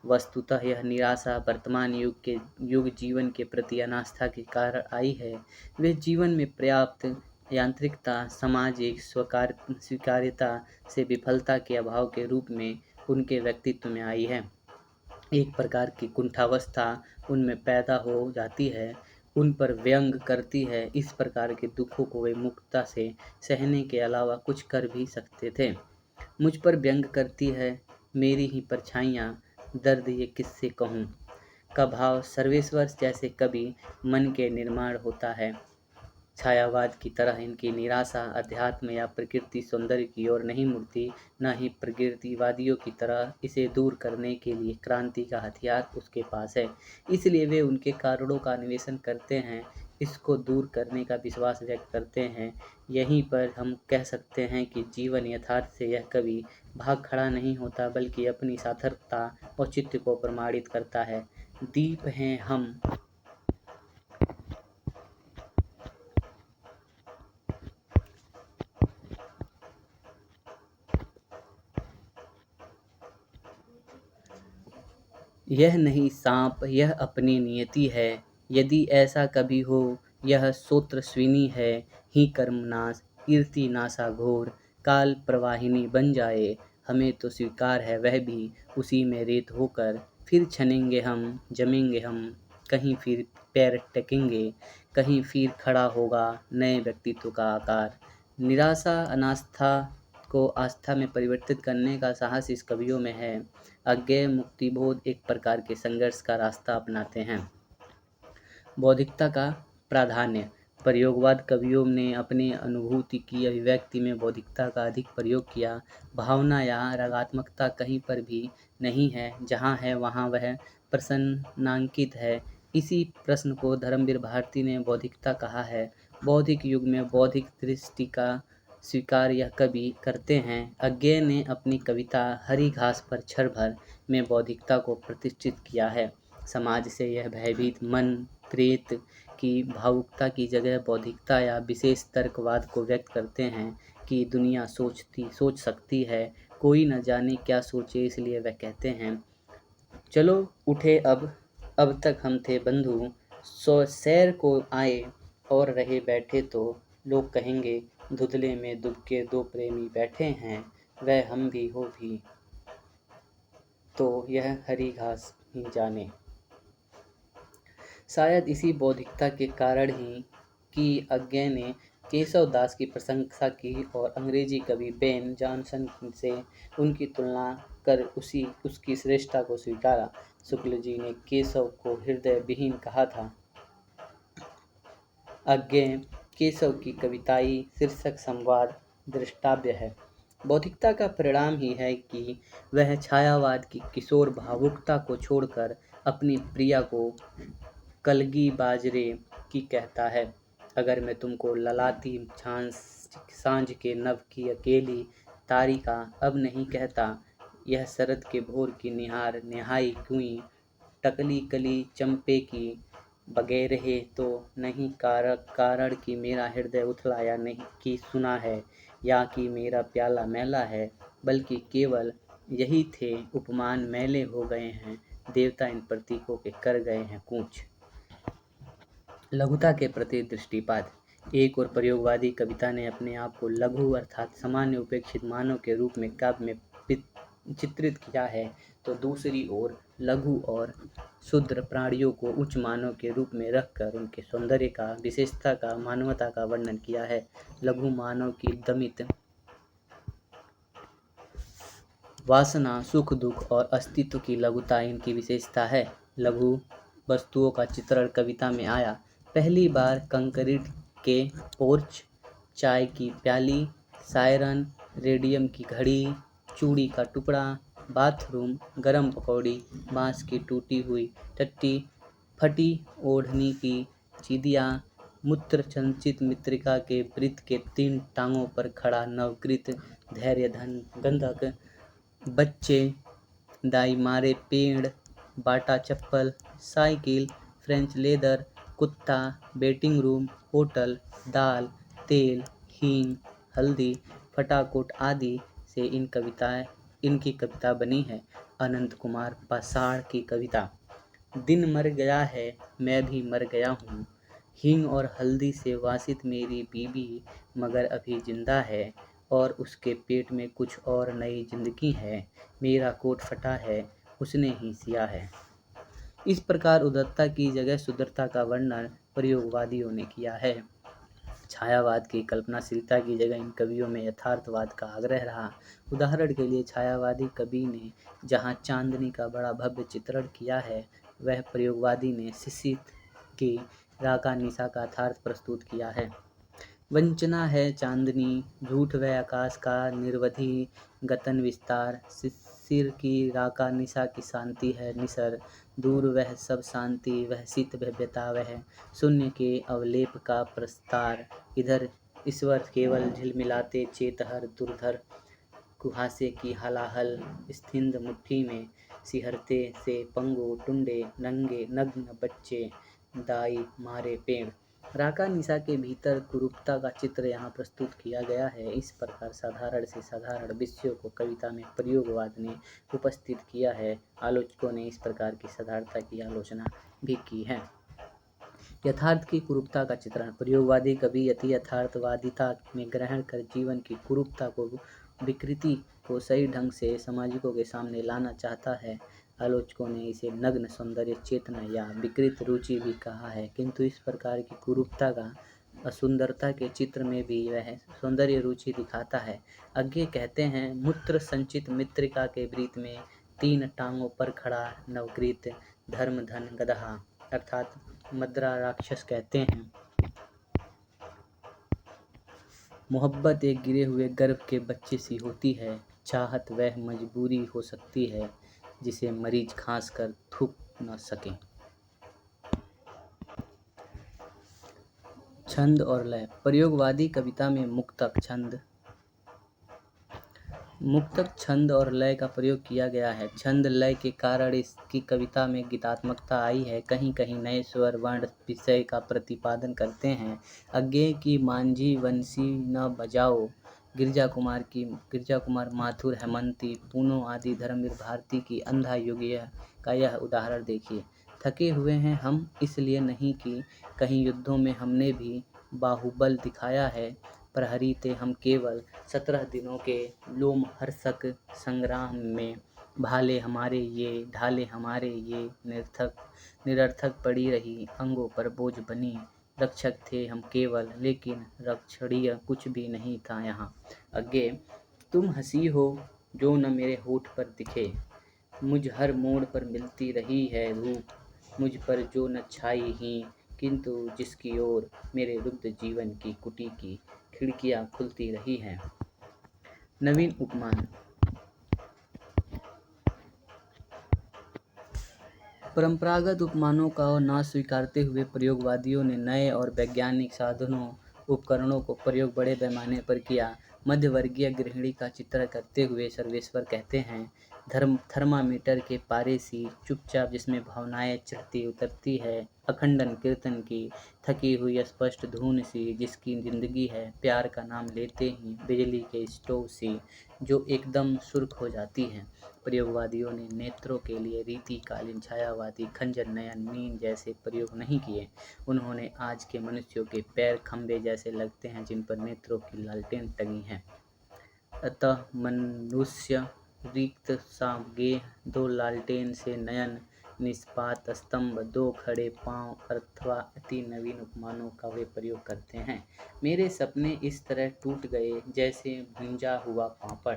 वस्तुतः यह निराशा वर्तमान युग जीवन के प्रति अनास्था के कारण आई है। वे जीवन में पर्याप्त यांत्रिकता, सामाजिक स्वीकार्यता से विफलता के अभाव के रूप में उनके व्यक्तित्व में आई है। एक प्रकार की कुंठावस्था उनमें पैदा हो जाती है, उन पर व्यंग करती है। इस प्रकार के दुखों को वे मुक्तता से सहने के अलावा कुछ कर भी सकते थे। मुझ पर व्यंग करती है मेरी ही परछाइयाँ, दर्द ये किससे कहूँ का भाव सर्वेश्वर जैसे कभी मन के निर्माण होता है। छायावाद की तरह इनकी निराशा अध्यात्म या प्रकृति सौंदर्य की ओर नहीं मुड़ती, न ही प्रकृतिवादियों की तरह इसे दूर करने के लिए क्रांति का हथियार उसके पास है। इसलिए वे उनके कारणों का अन्वेषण करते हैं, इसको दूर करने का विश्वास व्यक्त करते हैं। यहीं पर हम कह सकते हैं कि जीवन यथार्थ से यह कभी भाग खड़ा नहीं होता, बल्कि अपनी सार्थकता और चित्त को प्रमाणित करता है। दीप हैं हम। यह नहीं सांप, यह अपनी नियति है। यदि ऐसा कभी हो, यह सोत्रस्विनी है ही कर्मनाश, कीर्ति नाशा घोर, काल प्रवाहिनी बन जाए। हमें तो स्वीकार है वह भी उसी में रेत होकर, फिर छनेंगे हम, जमेंगे हम, कहीं फिर पैर टेकेंगे, कहीं फिर खड़ा होगा नए व्यक्तित्व का आकार। निराशा अनास्था को आस्था में परिवर्तित करने का साहस इस कवियों में है। अज्ञेय मुक्तिबोध एक प्रकार के संघर्ष का रास्ता अपनाते हैं। बौद्धिकता का प्राधान्य। प्रयोगवाद कवियों ने अपनी अनुभूति की अभिव्यक्ति में बौद्धिकता का अधिक प्रयोग किया। भावना या रागात्मकता कहीं पर भी नहीं है, जहाँ है वहाँ वह प्रसन्नांकित है। इसी प्रश्न को धर्मवीर भारती ने बौद्धिकता कहा है। बौद्धिक युग में बौद्धिक दृष्टि का स्वीकार यह कवि करते हैं। अज्ञेय ने अपनी कविता हरी घास पर क्षण भर में बौद्धिकता को प्रतिष्ठित किया है। समाज से यह भयभीत मन प्रेत की भावुकता की जगह बौद्धिकता या विशेष तर्कवाद को व्यक्त करते हैं कि दुनिया सोच सकती है, कोई न जाने क्या सोचे, इसलिए वह कहते हैं, चलो उठे अब तक हम थे बंधु, सैर को आए और रहे बैठे तो लोग कहेंगे धुंधले में दुबके दो प्रेमी बैठे हैं, वह हम भी हो भी तो यह हरी घास ही जाने। शायद इसी बौद्धिकता के कारण ही कि अज्ञेय ने केशव दास की प्रशंसा की और अंग्रेजी कवि बेन जॉनसन से उनकी तुलना कर उसकी श्रेष्ठता को स्वीकारा। शुक्ल जी ने केशव को हृदय विहीन कहा था। अज्ञेय केशव की कविताई शीर्षक संवाद दृष्टाव्य है। बौद्धिकता का परिणाम ही है कि वह छायावाद की किशोर भावुकता को छोड़कर अपनी प्रिया को कलगी बाजरे की कहता है। अगर मैं तुमको ललाती सांझ के नभ की अकेली तारिका अब नहीं कहता, यह शरद के भोर की निहार निहाई कुई टकली कली चंपे की बगैरहे तो नहीं कारण कि मेरा हृदय उथला या नहीं कि सुना है, या कि मेरा प्याला मैला है, बल्कि केवल यही थे उपमान मैले हो गए हैं, देवता इन प्रतीकों के कर गए हैं कूच। लघुता के प्रति दृष्टिपात। एक और प्रयोगवादी कविता ने अपने आप को लघु अर्थात सामान्य उपेक्षित मानव के रूप में काव्य में चित्रित किया है, तो दूसरी ओर लघु और शूद्र प्राणियों को उच्च मानव के रूप में रखकर उनके सौंदर्य का, विशेषता का, मानवता का वर्णन किया है। लघु मानव की दमित वासना, सुख दुख और अस्तित्व की लघुता इनकी विशेषता है। लघु वस्तुओं का चित्रण कविता में आया। पहली बार कंक्रीट के पोर्च, चाय की प्याली, सायरन, रेडियम की घड़ी, चूड़ी का टुकड़ा, बाथरूम, गरम पकौड़ी, बांस की टूटी हुई टट्टी, फटी ओढ़नी की चिदिया, मूत्र संचित मृत्तिका के वृत्त के 3 टांगों पर खड़ा नवकृत, धैर्य धन गंधक, बच्चे, दाई मारे पेड़, बाटा चप्पल, साइकिल, फ्रेंच लेदर, कुत्ता, वेटिंग रूम, होटल, दाल, तेल, हींग, हल्दी, फटाकोट आदि से इनकी कविता बनी है। अनंत कुमार पाषाण की कविता। दिन मर गया है, मैं भी मर गया हूँ, हींग और हल्दी से वासित मेरी बीबी मगर अभी जिंदा है, और उसके पेट में कुछ और नई जिंदगी है, मेरा कोट फटा है, उसने ही सिया है। इस प्रकार उदारता की जगह सुंदरता का वर्णन प्रयोगवादियों ने किया है। छायावाद की कल्पनाशीलता की जगह इन कवियों में यथार्थवाद का आग्रह रहा। उदाहरण के लिए छायावादी कवि ने जहाँ चांदनी का बड़ा भव्य चित्रण किया है, वह प्रयोगवादी ने शिशिर की राका निशा का यथार्थ प्रस्तुत किया है। वंचना है चांदनी, झूठ वह आकाश का निरवधि गगन विस्तार, शिशिर की राका निशा की शांति है निसर, दूर वह सब शांति, वह शीत भव्यता, वह शून्य के अवलेप का प्रस्तार, इधर ईश्वर केवल झिलमिलाते चेतहर दुर्धर, कुहासे की हलाहल स्थिंद मुट्ठी में, सिहरते से पंगु टुंडे नंगे नग्न बच्चे, दाई मारे पेड़। राका निशा के भीतर कुरूपता का चित्र यहाँ प्रस्तुत किया गया है। इस प्रकार साधारण से साधारण विषयों को कविता में प्रयोगवाद ने उपस्थित किया है। आलोचकों ने इस प्रकार की साधारणता की आलोचना भी की है। यथार्थ की कुरूपता का चित्रण। प्रयोगवादी कवि अति यथार्थवादिता में ग्रहण कर जीवन की कुरूपता को, विकृति को सही ढंग से समाजिकों के सामने लाना चाहता है। आलोचकों ने इसे नग्न सौंदर्य चेतना या विकृत रुचि भी कहा है, किंतु इस प्रकार की कुरूपता का असुंदरता के चित्र में भी वह सौंदर्य रुचि दिखाता है। आगे कहते हैं, मूत्र संचित मृत्तिका के वृत्त में 3 टांगों पर खड़ा नवकृत, धर्म धन गदहा, अर्थात मद्रा राक्षस कहते हैं। मोहब्बत एक गिरे हुए गर्भ के बच्चे सी होती है, चाहत वह मजबूरी हो सकती है जिसे मरीज खांस कर थूक न सके। छंद और लय। प्रयोगवादी कविता में मुक्तक छंद और लय का प्रयोग किया गया है। छंद लय के कारण इसकी कविता में गीतात्मकता आई है। कहीं कहीं नए स्वर वर्ण विषय का प्रतिपादन करते हैं। अज्ञे की मांझी बंसी न बजाओ, गिरजा कुमार माथुर, हेमंती, पूनो आदि धर्मवीर भारती की अंधा युगीय का यह उदाहरण देखिए। थके हुए हैं हम इसलिए नहीं कि कहीं युद्धों में हमने भी बाहुबल दिखाया है, प्रहरी थे हम केवल 17 दिनों के लोमहर्षक संग्राम में, ढाले हमारे ये निरर्थक पड़ी रही अंगों पर बोझ बनी, रक्षक थे हम केवल लेकिन रक्षणीय कुछ भी नहीं था यहाँ। अगे तुम हंसी हो जो न मेरे होठ पर दिखे, मुझ हर मोड़ पर मिलती रही है धूप, मुझ पर जो न छाई ही किंतु जिसकी ओर मेरे रुग्ध जीवन की कुटी की खिड़कियां खुलती रही हैं। नवीन उपमान। परंपरागत उपमानों का ना स्वीकारते हुए प्रयोगवादियों ने नए और वैज्ञानिक साधनों उपकरणों को प्रयोग बड़े पैमाने पर किया। मध्यवर्गीय गृहिणी का चित्रण करते हुए सर्वेश्वर कहते हैं, थर्मामीटर के पारे सी चुपचाप जिसमें भावनाएं चढ़ती उतरती है, अखंडन कीर्तन की थकी हुई स्पष्ट धुन सी जिसकी जिंदगी है, प्यार का नाम लेते ही बिजली के स्टोव सी जो एकदम सुर्ख हो जाती है। प्रयोगवादियों ने नेत्रों के लिए रीतिकालीन छायावादी खंजर नयन नींद जैसे प्रयोग नहीं किए। उन्होंने आज के मनुष्यों के पैर खंबे जैसे लगते हैं जिन पर नेत्रों की लालटेन टंगी है। अतः मनुष्य रिक्त सा गेह, दो लालटेन से नयन, निष्पात स्तंभ, दो खड़े पांव अथवा अति नवीन उपमानों का वे प्रयोग करते हैं। मेरे सपने इस तरह टूट गए जैसे भुंजा हुआ पापड़।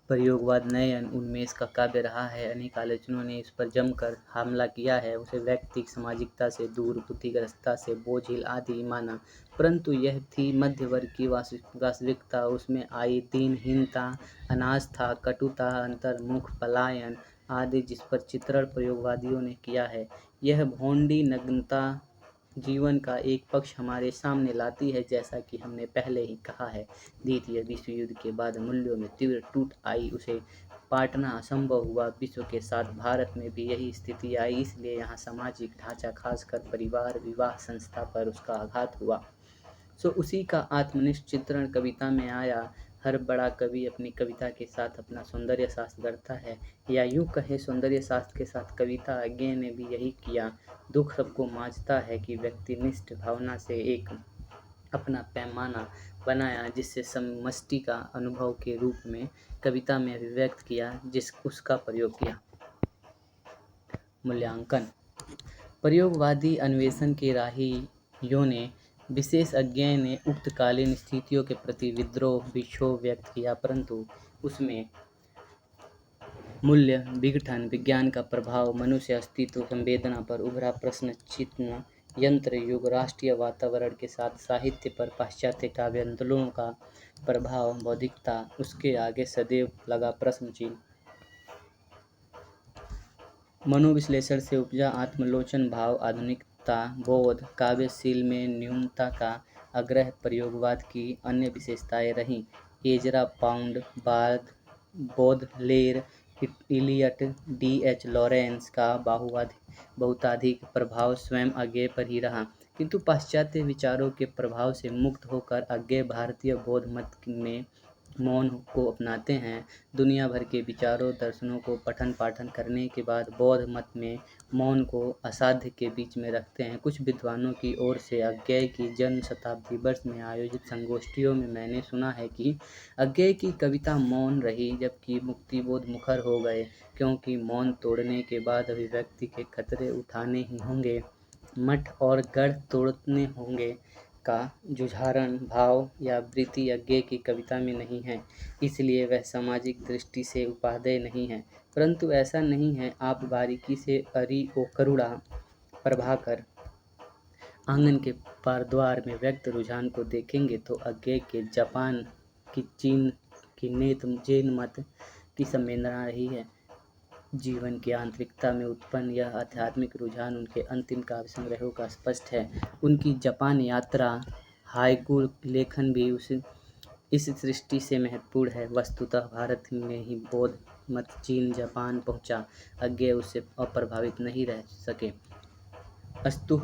प्रयोगवाद नए उन्मेष का काव्य रहा है। अनेक आलोचकों ने इस पर जमकर हमला किया है, उसे वैयक्तिक सामाजिकता से दूर, बुद्धिग्रस्तता से बोझिल आदि माना, परंतु यह थी मध्य वर्ग की वास्तविकता। उसमें आई दीनहीनता, अनास्था, कटुता, अंतर्मुख पलायन आदि जिस पर चित्रण प्रयोगवादियों ने किया है। यह भोंडी नग्नता जीवन का एक पक्ष हमारे सामने लाती है। जैसा कि हमने पहले ही कहा है, द्वितीय विश्व युद्ध के बाद मूल्यों में तीव्र टूट आई, उसे पाटना असंभव हुआ। विश्व के साथ भारत में भी यही स्थिति आई, इसलिए यहाँ सामाजिक ढांचा खासकर परिवार विवाह संस्था पर उसका आघात हुआ। सो उसी का आत्मनिष्ठ चित्रण कविता में आया। हर बड़ा कवि अपनी कविता के साथ अपना सौंदर्य शास्त्र गढ़ता है, या यूँ कहे सौंदर्य शास्त्र के साथ कविता अज्ञे ने भी यही किया। दुख सबको मांझता है कि व्यक्तिनिष्ठ भावना से एक अपना पैमाना बनाया, जिससे समष्टि का अनुभव के रूप में कविता में अभिव्यक्त किया, उसका प्रयोग किया। मूल्यांकन। प्रयोगवादी अन्वेषण के राहियों ने विशेष अज्ञे ने उक्त कालीन स्थितियों के प्रति विद्रोह विक्षोभ व्यक्त किया, परंतु उसमें मूल्य विघटन, विज्ञान का प्रभाव, मनुष्य अस्तित्व संवेदना पर उभरा प्रश्न चिन्ह, यंत्र युग, राष्ट्रीय वातावरण के साथ साहित्य पर पाश्चात्य काव्य आंदोलनों का प्रभाव, बौद्धिकता, उसके आगे सदैव लगा प्रश्न चिन्ह। मनोविश्लेषण से उपजा आत्मलोचन भाव, आधुनिकता बोध, काव्यशील में न्यूनता का आग्रह प्रयोगवाद की अन्य विशेषताएं रहीं। Ezra Pound, Baudelaire, Eliot, D H. Lawrence का बहुताधिक प्रभाव स्वयं अज्ञेय पर ही रहा, किंतु पाश्चात्य विचारों के प्रभाव से मुक्त होकर अज्ञेय भारतीय बौद्ध मत में मौन को अपनाते हैं। दुनिया भर के विचारों दर्शनों को पठन पाठन करने के बाद बौद्ध मत में मौन को असाध्य के बीच में रखते हैं। कुछ विद्वानों की ओर से अज्ञेय की जन्म शताब्दी वर्ष में आयोजित संगोष्ठियों में मैंने सुना है कि अज्ञेय की कविता मौन रही, जबकि मुक्तिबोध मुखर हो गए, क्योंकि मौन तोड़ने के बाद अभिव्यक्ति के खतरे उठाने ही होंगे, मठ और गढ़ तोड़ने होंगे का जुझारण भाव या वृत्ति अज्ञेय की कविता में नहीं है, इसलिए वह सामाजिक दृष्टि से उपादेय नहीं है। परंतु ऐसा नहीं है। आप बारीकी से अरि ओ करुणा प्रभाकर आंगन के पारद्वार में व्यक्त रुझान को देखेंगे तो अज्ञेय के जापान की चीन की जैन मत की संवेदना रही है। जीवन की आंतरिकता में उत्पन्न यह आध्यात्मिक रुझान उनके अंतिम काव्य संग्रहों का स्पष्ट है। उनकी जापान यात्रा, हाइकू लेखन भी इस दृष्टि से महत्वपूर्ण है। वस्तुतः भारत में ही बौद्ध मत चीन जापान पहुंचा, अज्ञेय उससे अप्रभावित नहीं रह सके। अस्तु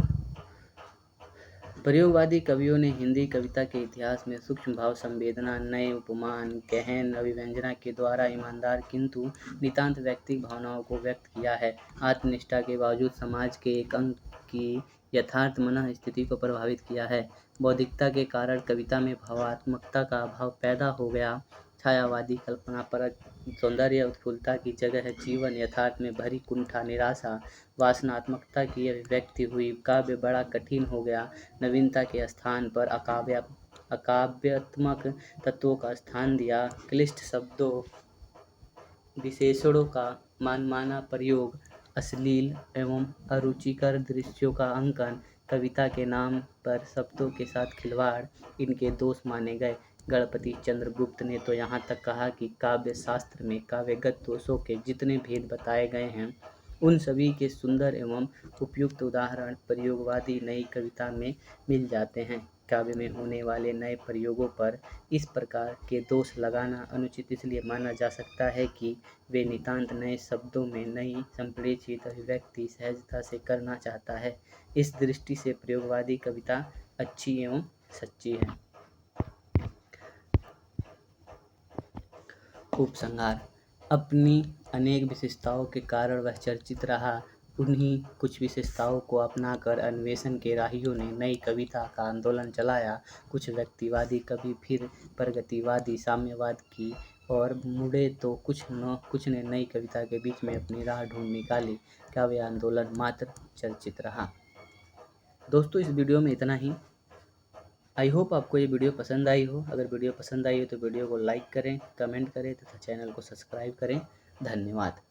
प्रयोगवादी कवियों ने हिंदी कविता के इतिहास में सूक्ष्म भाव संवेदना, नए उपमान, गहन अभिव्यंजना के द्वारा ईमानदार किंतु नितांत व्यक्तिगत भावनाओं को व्यक्त किया है। आत्मनिष्ठा के बावजूद समाज के एक अंग की यथार्थ मन स्थिति को प्रभावित किया है। बौद्धिकता के कारण कविता में भावात्मकता का अभाव पैदा हो गया। छायावादी कल्पनापरक सौंदर्य उत्फुल्लता की जगह जीवन यथार्थ में भरी कुंठा, निराशा, वासनात्मकता की अभिव्यक्ति हुई। काव्य बड़ा कठिन हो गया। नवीनता के स्थान पर अकाव्यात्मक तत्वों का स्थान दिया। क्लिष्ट शब्दों विशेषणों का मनमाना प्रयोग, अश्लील एवं अरुचिकर दृश्यों का अंकन, कविता के नाम पर शब्दों के साथ खिलवाड़ इनके दोष माने गए। गणपति चंद्रगुप्त ने तो यहाँ तक कहा कि काव्य शास्त्र में काव्यगत दोषों के जितने भेद बताए गए हैं, उन सभी के सुंदर एवं उपयुक्त उदाहरण प्रयोगवादी नई कविता में मिल जाते हैं। काव्य में होने वाले नए प्रयोगों पर इस प्रकार के दोष लगाना अनुचित इसलिए माना जा सकता है कि वे नितांत नए शब्दों में नई संप्रेषित अभिव्यक्ति सहजता से करना चाहता है। इस दृष्टि से प्रयोगवादी कविता अच्छी एवं सच्ची है। उपसंहार। अपनी अनेक विशेषताओं के कारण वह चर्चित रहा। उन्हीं कुछ विशेषताओं को अपनाकर अन्वेषण के राहियों ने नई कविता का आंदोलन चलाया। कुछ व्यक्तिवादी कवि फिर प्रगतिवादी साम्यवाद की और मुड़े तो कुछ ने नई कविता के बीच में अपनी राह ढूंढ निकाली। काव्य आंदोलन मात्र चर्चित रहा। दोस्तों, इस वीडियो में इतना ही। आई होप आपको ये वीडियो पसंद आई हो। अगर वीडियो पसंद आई हो तो वीडियो को लाइक करें, कमेंट करें तथा चैनल को सब्सक्राइब करें। धन्यवाद।